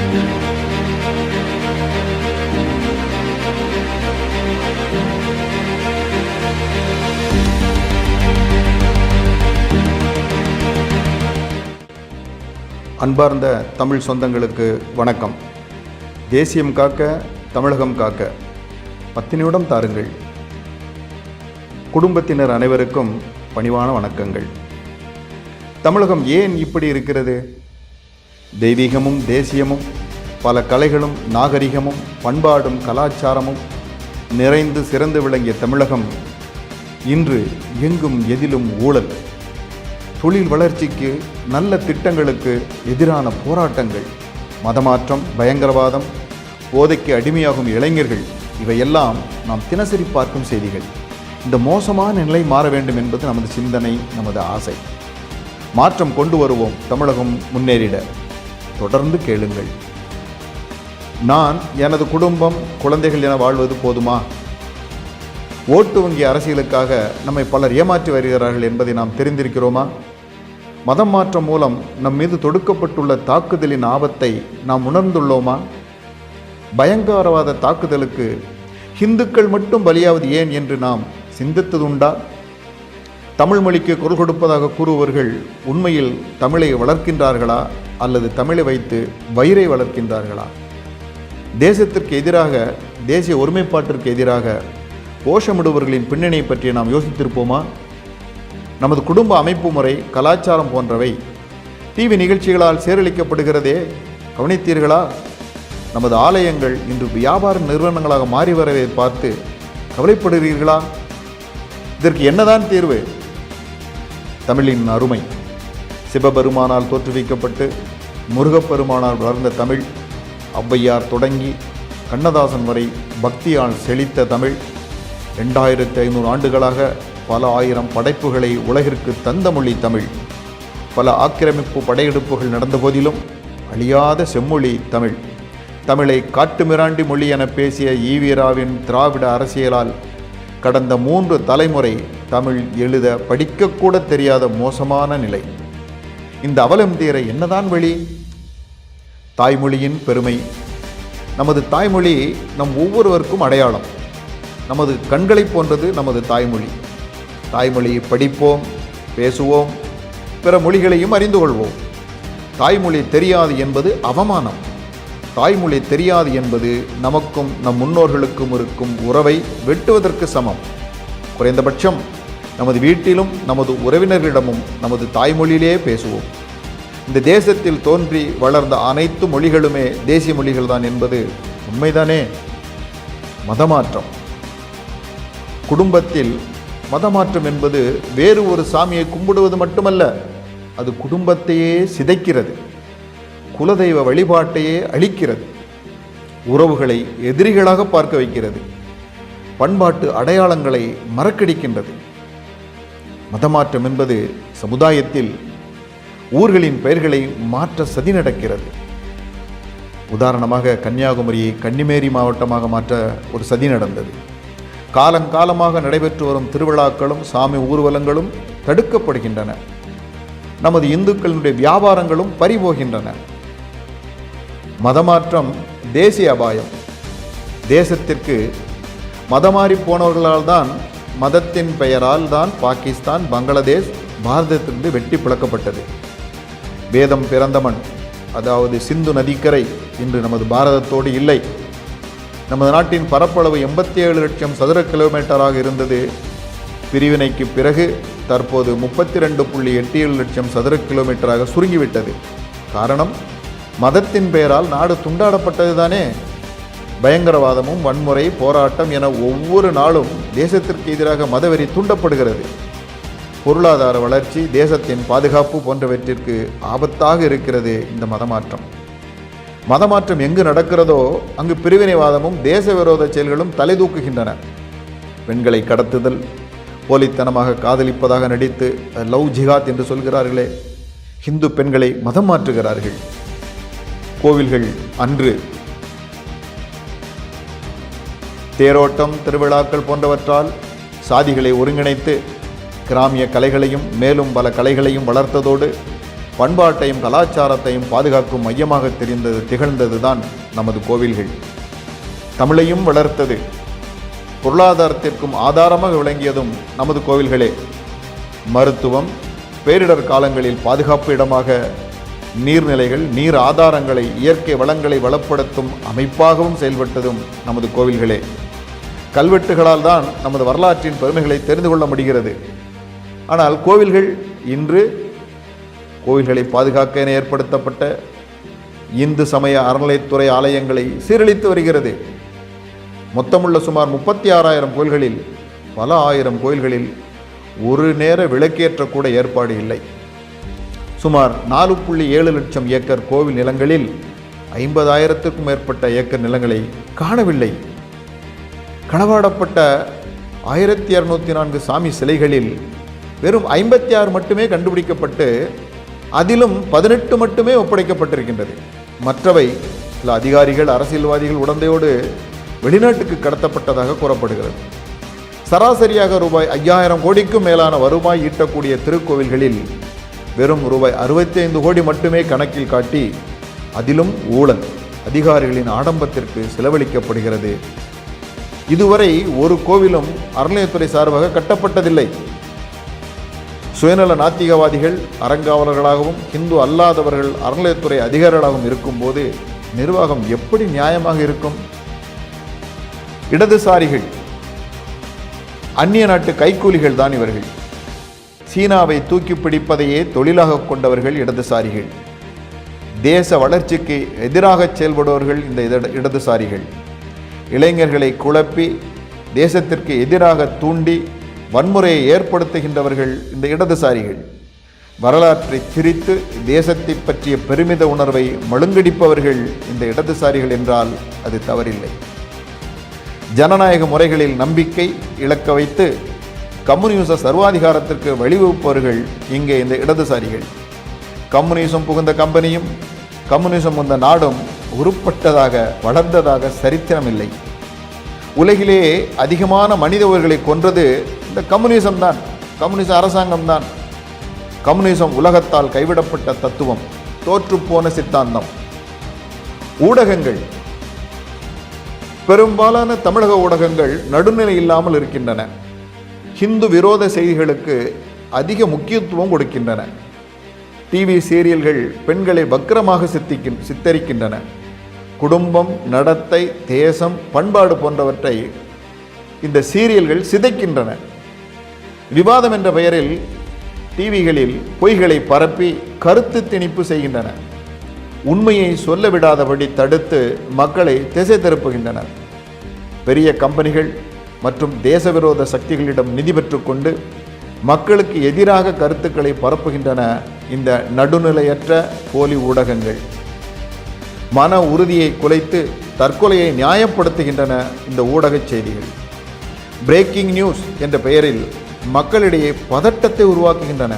அன்பார்ந்த தமிழ் சொந்தங்களுக்கு வணக்கம். தேசியம் காக்க, தமிழகம் காக்க 10 நிமிடம் தாருங்கள். குடும்பத்தினர் அனைவருக்கும் பணிவான வணக்கங்கள். தமிழகம் ஏன் இப்படி இருக்கிறது? தெய்வீகமும் தேசியமும் பல கலைகளும் நாகரிகமும் பண்பாடும் கலாச்சாரமும் நிறைந்து சிறந்து விளங்கிய தமிழகம் இன்று எங்கும் எதிலும் ஊழல், தொழில் வளர்ச்சிக்கு, நல்ல திட்டங்களுக்கு எதிரான போராட்டங்கள், மதமாற்றம், பயங்கரவாதம், போதைக்கு அடிமையாகும் இளைஞர்கள், இவையெல்லாம் நாம் தினசரி பார்க்கும் செய்திகள். இந்த மோசமான நிலை மாற வேண்டும் என்பது நமது சிந்தனை, நமது ஆசை. மாற்றம் கொண்டு வருவோம். தமிழகம் முன்னேறிட தொடர்ந்து கேளுங்கள். நான், எனது குடும்பம், குழந்தைகள் என வாழ்வது போதுமா? ஓட்டு வங்கி அரசியலுக்காக நம்மை பலர் ஏமாற்றி வருகிறார்கள் என்பதை நாம் தெரிந்திருக்கிறோமா? மதம் மாற்றம் மூலம் நம் மீது தொடுக்கப்பட்டுள்ள தாக்குதலின் ஆபத்தை நாம் உணர்ந்துள்ளோமா? பயங்கரவாத தாக்குதலுக்கு இந்துக்கள் மட்டும் பலியாவது ஏன் என்று நாம் சிந்தித்ததுண்டா? தமிழ் மொழிக்கு குரல் கொடுப்பதாக கூறுபவர்கள் உண்மையில் தமிழை வளர்க்கின்றார்களா அல்லது தமிழை வைத்து வயிறை வளர்க்கின்றார்களா? தேசத்திற்கு எதிராக, தேசிய ஒருமைப்பாட்டிற்கு எதிராக கோஷமிடுபவர்களின் பின்னணியை பற்றி நாம் யோசித்திருப்போமா? நமது குடும்ப அமைப்பு முறை, கலாச்சாரம் போன்றவை டிவி நிகழ்ச்சிகளால் சீரழிக்கப்படுகிறதே, கவனித்தீர்களா? நமது ஆலயங்கள் இன்று வியாபார நிறுவனங்களாக மாறி வரவை பார்த்து கவலைப்படுகிறீர்களா? இதற்கு என்னதான் தீர்வு? தமிழின் அருமை. சிவபெருமானால் தோற்றுவிக்கப்பட்டு முருகப்பெருமானால் வளர்ந்த தமிழ், ஔவையார் தொடங்கி கண்ணதாசன் வரை பக்தியால் செழித்த தமிழ், 2500 ஆண்டுகளாக பல ஆயிரம் படைப்புகளை உலகிற்கு தந்த மொழி தமிழ். பல ஆக்கிரமிப்பு படையெடுப்புகள் நடந்த போதிலும் அழியாத செம்மொழி தமிழ். தமிழை காட்டுமிராண்டி மொழி என பேசிய ஈவீராவின் திராவிட அரசியலால் கடந்த 3 தலைமுறை தமிழ் எழுத படிக்கக்கூட தெரியாத மோசமான நிலை. இந்த அவலம் தீர என்னதான் வழி? தாய்மொழியின் பெருமை. நமது தாய்மொழி நம் ஒவ்வொருவருக்கும் அடையாளம். நமது கண்களை போன்றது நமது தாய்மொழி. தாய்மொழியை படிப்போம், பேசுவோம், பிற மொழிகளையும் அறிந்து கொள்வோம். தாய்மொழி தெரியாது என்பது அவமானம். தாய்மொழி தெரியாது என்பது நமக்கும் நம் முன்னோர்களுக்கும் இருக்கும் உறவை வெட்டுவதற்கு சமம். குறைந்தபட்சம் நமது வீட்டிலும் நமது உறவினர்களிடமும் நமது தாய்மொழியிலே பேசுவோம். இந்த தேசத்தில் தோன்றி வளர்ந்த அனைத்து மொழிகளுமே தேசிய மொழிகள் தான் என்பது உண்மைதானே? மதமாற்றம். குடும்பத்தில் மதமாற்றம் என்பது வேறு ஒரு சாமியை கும்பிடுவது மட்டுமல்ல, அது குடும்பத்தையே சிதைக்கிறது, குலதெய்வ வழிபாட்டையே அழிக்கிறது, உறவுகளை எதிரிகளாக பார்க்க வைக்கிறது, பண்பாட்டு அடையாளங்களை மறக்கடிக்கின்றது. மதமாற்றம் என்பது சமுதாயத்தில் ஊர்களின் பெயர்களை மாற்ற சதி நடக்கிறது. உதாரணமாக கன்னியாகுமரியை கன்னிமேரி மாவட்டமாக மாற்ற ஒரு சதி நடந்தது. காலங்காலமாக நடைபெற்று வரும் திருவிழாக்களும் சாமி ஊர்வலங்களும் தடுக்கப்படுகின்றன. நமது இந்துக்களுடைய வியாபாரங்களும் பறிபோகின்றன. மதமாற்றம் தேசிய அபாயம். தேசத்திற்கு மதமாறி போனவர்களால் தான், மதத்தின் பெயரால் தான் பாகிஸ்தான், பங்களாதேஷ் பாரதத்திலிருந்து வெட்டி பிளக்கப்பட்டது. வேதம் பிறந்த மண், அதாவது சிந்து நதிக்கரை இன்று நமது பாரதத்தோடு இல்லை. நமது நாட்டின் பரப்பளவு 87 லட்சம் சதுர கிலோமீட்டராக இருந்தது. பிரிவினைக்கு பிறகு தற்போது 32.87 லட்சம் சதுர கிலோமீட்டராக சுருங்கிவிட்டது. காரணம், மதத்தின் பெயரால் நாடு துண்டாடப்பட்டது தானே. பயங்கரவாதமும் வன்முறை, போராட்டம் என ஒவ்வொரு நாளும் தேசத்திற்கு எதிராக மதவெறி தூண்டப்படுகிறது. பொருளாதார வளர்ச்சி, தேசத்தின் பாதுகாப்பு போன்றவற்றிற்கு ஆபத்தாக இருக்கிறது இந்த மதமாற்றம். மதமாற்றம் எங்கு நடக்கிறதோ அங்கு பிரிவினைவாதமும் தேச விரோத செயல்களும் தலை தூக்குகின்றன. பெண்களை கடத்துதல், போலித்தனமாக காதலிப்பதாக நடித்து லவ் ஜிஹாத் என்று சொல்கிறார்களே, இந்து பெண்களை மதம் மாற்றுகிறார்கள். கோவில்கள் அன்று தேரோட்டம், திருவிழாக்கள் போன்றவற்றால் சாதிகளை ஒருங்கிணைத்து கிராமிய கலைகளையும் மேலும் பல கலைகளையும் வளர்த்ததோடு பண்பாட்டையும் கலாச்சாரத்தையும் பாதுகாக்கும் மையமாக திகழ்ந்தது தான் நமது கோவில்கள். தமிழையும் வளர்த்தது, பொருளாதாரத்திற்கும் ஆதாரமாக விளங்கியதும் நமது கோவில்களே. மருத்துவம், பேரிடர் காலங்களில் பாதுகாப்பு இடமாக, நீர்நிலைகள், நீர் ஆதாரங்களை, இயற்கை வளங்களை வளப்படுத்தும் அமைப்பாகவும் செயல்பட்டதும் நமது கோவில்களே. கல்வெட்டுகளால் தான் நமது வரலாற்றின் பெருமைகளை தெரிந்து கொள்ள முடிகிறது. ஆனால் கோவில்கள் இன்று கோவில்களை பாதுகாக்க என ஏற்படுத்தப்பட்ட இந்து சமய அறநிலைத்துறை ஆலயங்களை சீரழித்து வருகிறது. மொத்தமுள்ள சுமார் 36,000 கோயில்களில் பல ஆயிரம் கோயில்களில் ஒரு நேர விளக்கேற்ற கூட ஏற்பாடு இல்லை. சுமார் 4.7 லட்சம் ஏக்கர் கோவில் நிலங்களில் 50,000க்கும் மேற்பட்ட ஏக்கர் நிலங்களை காணவில்லை. களவாடப்பட்ட 1204 சாமி சிலைகளில் வெறும் 56 மட்டுமே கண்டுபிடிக்கப்பட்டு அதிலும் 18 மட்டுமே ஒப்படைக்கப்பட்டிருக்கின்றது. மற்றவை சில அதிகாரிகள், அரசியல்வாதிகள் உடந்தையோடு வெளிநாட்டுக்கு கடத்தப்பட்டதாக கூறப்படுகிறது. சராசரியாக ரூபாய் 5,000 கோடிக்கும் மேலான வருவாய் ஈட்டக்கூடிய திருக்கோவில்களில் வெறும் ரூபாய் 65 கோடி மட்டுமே கணக்கில் காட்டி அதிலும் ஊழல், அதிகாரிகளின் ஆடம்பத்திற்கு செலவழிக்கப்படுகிறது. இதுவரை ஒரு கோவிலும் அறநிலையத்துறை சார்பாக கட்டப்பட்டதில்லை. சுயநல நாத்திகவாதிகள் அறங்காவலர்களாகவும் இந்து அல்லாதவர்கள் அறநிலையத்துறை அதிகாரிகளாகவும் இருக்கும்போது நிர்வாகம் எப்படி நியாயமாக இருக்கும்? இடதுசாரிகள், அந்நிய நாட்டு கைக்கூலிகள் தான் இவர்கள். சீனாவை தூக்கி பிடிப்பதையே தொழிலாக கொண்டவர்கள் இடதுசாரிகள். தேச வளர்ச்சிக்கு எதிராக செயல்படுபவர்கள் இந்த இடதுசாரிகள். இளைஞர்களை குழப்பி தேசத்திற்கு எதிராக தூண்டி வன்முறையை ஏற்படுத்துகின்றவர்கள் இந்த இடதுசாரிகள். வரலாற்றை திரித்து தேசத்தை பற்றிய பெருமித உணர்வை மழுங்கடிப்பவர்கள் இந்த இடதுசாரிகள் என்றால் அது தவறில்லை. ஜனநாயக முறைகளில் நம்பிக்கை இழக்க வைத்து கம்யூனிச சர்வாதிகாரத்திற்கு வழிவகுப்பவர்கள் இங்கே இந்த இடதுசாரிகள். கம்யூனிசம் புகுந்த கம்பெனியும் கம்யூனிசம் வந்த நாடும் உருப்பட்டதாக வளர்ந்ததாக சரித்திரமில்லை. உலகிலேயே அதிகமான மனித உயிர்களை கொன்றது இந்த கம்யூனிசம் தான், கம்யூனிச அரசாங்கம் தான். கம்யூனிசம் உலகத்தால் கைவிடப்பட்ட தத்துவம், தோற்றுப்போன சித்தாந்தம். ஊடகங்கள், பெரும்பாலான தமிழக ஊடகங்கள் நடுநிலை இல்லாமல் இருக்கின்றன. ஹிந்து விரோத செய்திகளுக்கு அதிக முக்கியத்துவம் கொடுக்கின்றன. டிவி சீரியல்கள் பெண்களை வக்கிரமாக சித்தரிக்கின்றன. குடும்பம், நடத்தை, தேசம், பண்பாடு போன்றவற்றை இந்த சீரியல்கள் சிதைக்கின்றன. விவாதம் என்ற பெயரில் டிவிகளில் பொய்களை பரப்பி கருத்து திணிப்பு செய்கின்றன. உண்மையை சொல்ல விடாதபடி தடுத்து மக்களை திசை திருப்புகின்றன. பெரிய கம்பெனிகள் மற்றும் தேசவிரோத சக்திகளிடம் நிதி பெற்றுக்கொண்டு மக்களுக்கு எதிராக கருத்துக்களை பரப்புகின்றன இந்த நடுநிலையற்ற போலி ஊடகங்கள். மன உறுதியை குலைத்து தற்கொலையை நியாயப்படுத்துகின்றன இந்த ஊடகச் செய்திகள். பிரேக்கிங் நியூஸ் என்ற பெயரில் மக்களிடையே பதட்டத்தை உருவாக்குகின்றன.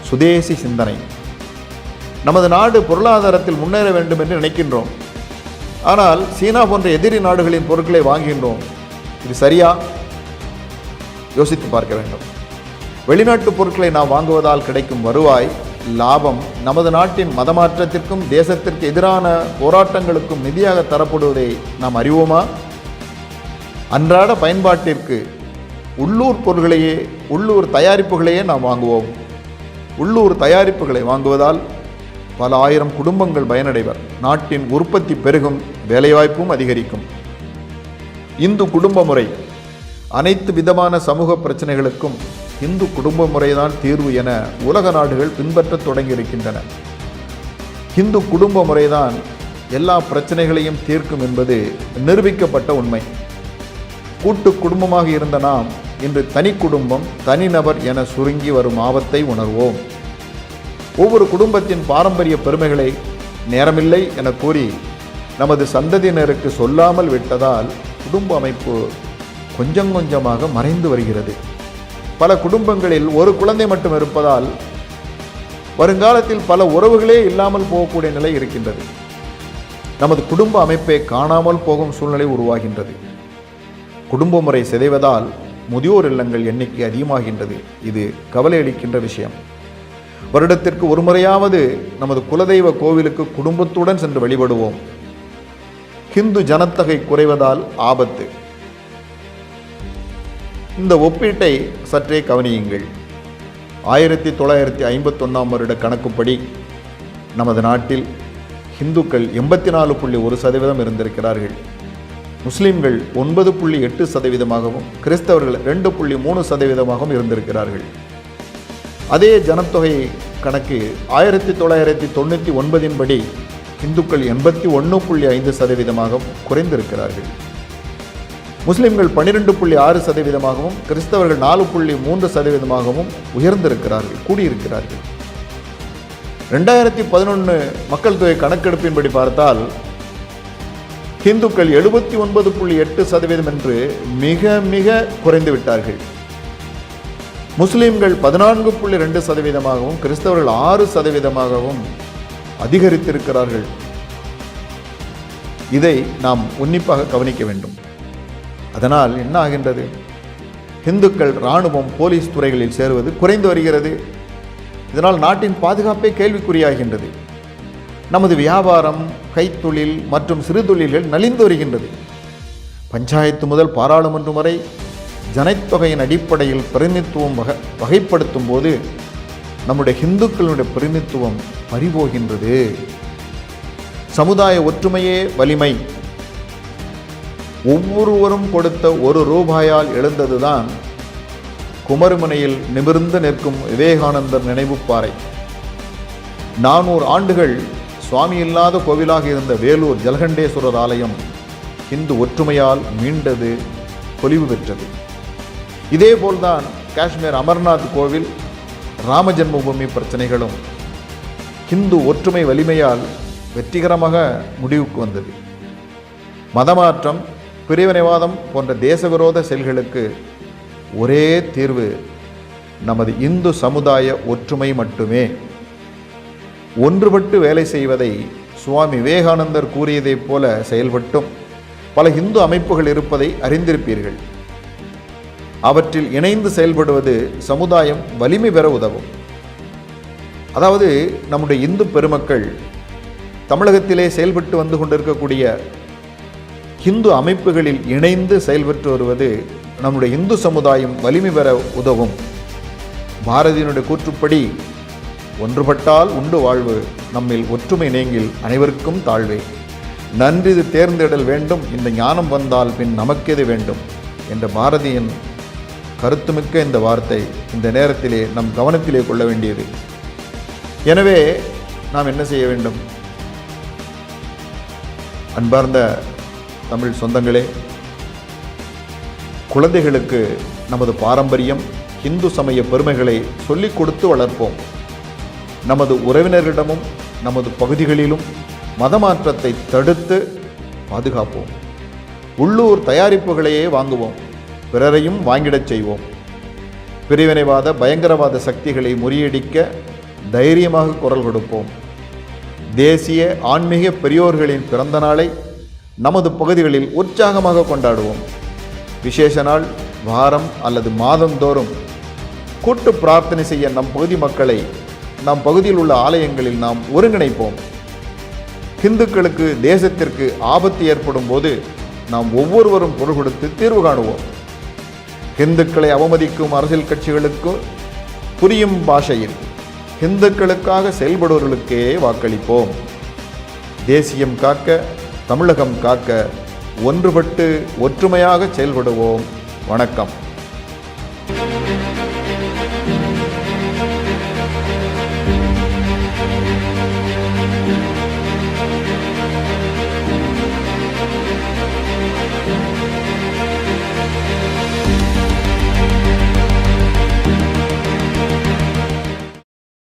சுதேசி சிந்தனை. நமது நாடு பொருளாதாரத்தில் முன்னேற வேண்டும் என்று நினைக்கின்றோம். ஆனால் சீனா போன்ற எதிரி நாடுகளின் பொருட்களை வாங்குகின்றோம். இது சரியா? யோசித்து பார்க்க வேண்டும். வெளிநாட்டு பொருட்களை நாம் வாங்குவதால் கிடைக்கும் வருவாய், லாபம் நமது நாட்டின் மதமாற்றத்திற்கும் தேசத்திற்கு எதிரான போராட்டங்களுக்கும் நிதியாக தரப்படுவதை நாம் அறிவோமா? அன்றாட பயன்பாட்டிற்கு உள்ளூர் பொருள்களையே, உள்ளூர் தயாரிப்புகளையே நாம் வாங்குவோம். உள்ளூர் தயாரிப்புகளை வாங்குவதால் பல ஆயிரம் குடும்பங்கள் பயனடைவர். நாட்டின் உற்பத்தி பெருகும், வேலைவாய்ப்பும் அதிகரிக்கும். இந்து குடும்ப முறை. அனைத்து விதமான சமூக பிரச்சனைகளுக்கும் இந்து குடும்ப முறைதான் தீர்வு என உலக நாடுகள் பின்பற்றத் தொடங்கியிருக்கின்றன. இந்து குடும்ப முறைதான் எல்லா பிரச்சனைகளையும் தீர்க்கும் என்பது நிரூபிக்கப்பட்ட உண்மை. கூட்டு குடும்பமாக இருந்த நாம் இன்று தனி குடும்பம், தனிநபர் என சுருங்கி வரும் ஆபத்தை உணர்வோம். ஒவ்வொரு குடும்பத்தின் பாரம்பரிய பெருமைகளை நேரமில்லை என கூறி நமது சந்ததியினருக்கு சொல்லாமல் விட்டதால் குடும்ப அமைப்பு கொஞ்சம் கொஞ்சமாக மறைந்து வருகிறது. பல குடும்பங்களில் ஒரு குழந்தை மட்டும் இருப்பதால் வருங்காலத்தில் பல உறவுகளே இல்லாமல் போகக்கூடிய நிலை இருக்கின்றது. நமது குடும்ப அமைப்பை காணாமல் போகும் சூழ்நிலை உருவாகின்றது. குடும்ப முறை சிதைவதால் முதியோர் இல்லங்கள் எண்ணிக்கை அதிகமாகின்றது. இது கவலை அளிக்கின்ற விஷயம். வருடத்திற்கு ஒரு முறையாவது நமது குலதெய்வ கோவிலுக்கு குடும்பத்துடன் சென்று வழிபடுவோம். ஹிந்து ஜனத்தொகை குறைவதால் ஆபத்து. இந்த ஒப்பீட்டை சற்றே கவனியுங்கள். 1951 வருட கணக்குப்படி நமது நாட்டில் ஹிந்துக்கள் 84.1% இருந்திருக்கிறார்கள். முஸ்லிம்கள் 9.8%, கிறிஸ்தவர்கள் 2.3% இருந்திருக்கிறார்கள். அதே ஜனத்தொகை கணக்கு 1999 படி இந்துக்கள் 81.5% குறைந்திருக்கிறார்கள். முஸ்லிம்கள் 12.6%, கிறிஸ்தவர்கள் 4.3% உயர்ந்திருக்கிறார்கள், கூடியிருக்கிறார்கள். 2011 மக்கள் தொகை கணக்கெடுப்பின்படி பார்த்தால் இந்துக்கள் 79.8% என்று மிக மிக குறைந்து விட்டார்கள். முஸ்லிம்கள் 14.2%, கிறிஸ்தவர்கள் 6% அதிகரித்திருக்கிறார்கள். இதை நாம் உன்னிப்பாக கவனிக்க வேண்டும். அதனால் என்ன ஆகின்றது? இந்துக்கள் இராணுவம், போலீஸ் துறைகளில் சேருவது குறைந்து வருகிறது. இதனால் நாட்டின் பாதுகாப்பே கேள்விக்குறியாகின்றது. நமது வியாபாரம், கைத்தொழில் மற்றும் சிறு தொழில்கள் நலிந்து வருகின்றது. பஞ்சாயத்து முதல் பாராளுமன்றம் வரை ஜனத்தொகையின் அடிப்படையில் பிரதிநிதித்துவம் வகைப்படுத்தும் போது நம்முடைய இந்துக்களுடைய பிரதிநிதித்துவம் பறிபோகின்றது. சமுதாய ஒற்றுமையே வலிமை. ஒவ்வொருவரும் கொடுத்த ₹1 எழுந்ததுதான் குமரிமுனையில் நிமிர்ந்து நிற்கும் விவேகானந்தர் நினைவு பாறை. 400 ஆண்டுகள் சுவாமி இல்லாத கோவிலாக இருந்த வேலூர் ஜலகண்டேஸ்வரர் ஆலயம் இந்து ஒற்றுமையால் மீண்டது, பொலிவு பெற்றது. இதேபோல்தான் காஷ்மீர் அமர்நாத் கோவில், ராம ஜென்மபூமி பிரச்சனைகளும் இந்து ஒற்றுமை வலிமையால் வெற்றிகரமாக முடிவுக்கு வந்தது. மதமாற்றம், பிரிவினைவாதம் போன்ற தேசவிரோத செயல்களுக்கு ஒரே தீர்வு நமது இந்து சமுதாய ஒற்றுமை மட்டுமே. ஒன்றுபட்டு வேலை செய்வதை சுவாமி விவேகானந்தர் கூறியதைப் போல செயல்பட்டும் பல இந்து அமைப்புகள் இருப்பதை அறிந்திருப்பீர்கள். அவற்றில் இணைந்து செயல்படுவது சமுதாயம் வலிமை பெற உதவும். அதாவது நம்முடைய இந்து பெருமக்கள் தமிழகத்திலே செயல்பட்டு வந்து கொண்டிருக்கக்கூடிய இந்து அமைப்புகளில் இணைந்து செயல்பட்டு வருவது நம்முடைய இந்து சமுதாயம் வலிமை பெற உதவும். பாரதியினுடைய கூற்றுப்படி ஒன்றுபட்டால் உண்டு வாழ்வு, நம்மில் ஒற்றுமை நீங்கில் அனைவருக்கும் தாழ்வே. நன்றிது தேர்ந்தெடல் வேண்டும், இந்த ஞானம் வந்தால் பின் நமக்கெது வேண்டும் என்ற பாரதியின் கருத்துமிக்க இந்த வார்த்தை இந்த நேரத்திலே நம் கவனத்திலே கொள்ள வேண்டியது. எனவே நாம் என்ன செய்ய வேண்டும்? அன்பார்ந்த தமிழ் சொந்தங்களே, குழந்தைகளுக்கு நமது பாரம்பரியம், இந்து சமய பெருமைகளை சொல்லிக் கொடுத்து வளர்ப்போம். நமது உறவினர்களிடமும் நமது பகுதிகளிலும் மதமாற்றத்தை தடுத்து பாதுகாப்போம். உள்ளூர் தயாரிப்புகளையே வாங்குவோம், பிறரையும் வாங்கிடச் செய்வோம். பிரிவினைவாத, பயங்கரவாத சக்திகளை முறியடிக்க தைரியமாக குரல் கொடுப்போம். தேசிய ஆன்மீக பெரியோர்களின் பிறந்த நாளை நமது பகுதிகளில் உற்சாகமாக கொண்டாடுவோம். விசேஷ நாள், வாரம் அல்லது மாதந்தோறும் கூட்டு பிரார்த்தனை செய்ய நம் பகுதி மக்களை நம் பகுதியில் உள்ள ஆலயங்களில் நாம் ஒருங்கிணைப்போம். இந்துக்களுக்கு, தேசத்திற்கு ஆபத்து ஏற்படும் போது நாம் ஒவ்வொருவரும் பொருள் கொடுத்து தீர்வு காணுவோம். இந்துக்களை அவமதிக்கும் அரசியல் கட்சிகளுக்கு புரியும் பாஷையில் இந்துக்களுக்காக செயல்படுவர்களுக்கே வாக்களிப்போம். தேசியம் காக்க, தமிழகம் காக்க ஒன்றுபட்டு ஒற்றுமையாக செயல்படுவோம். வணக்கம்.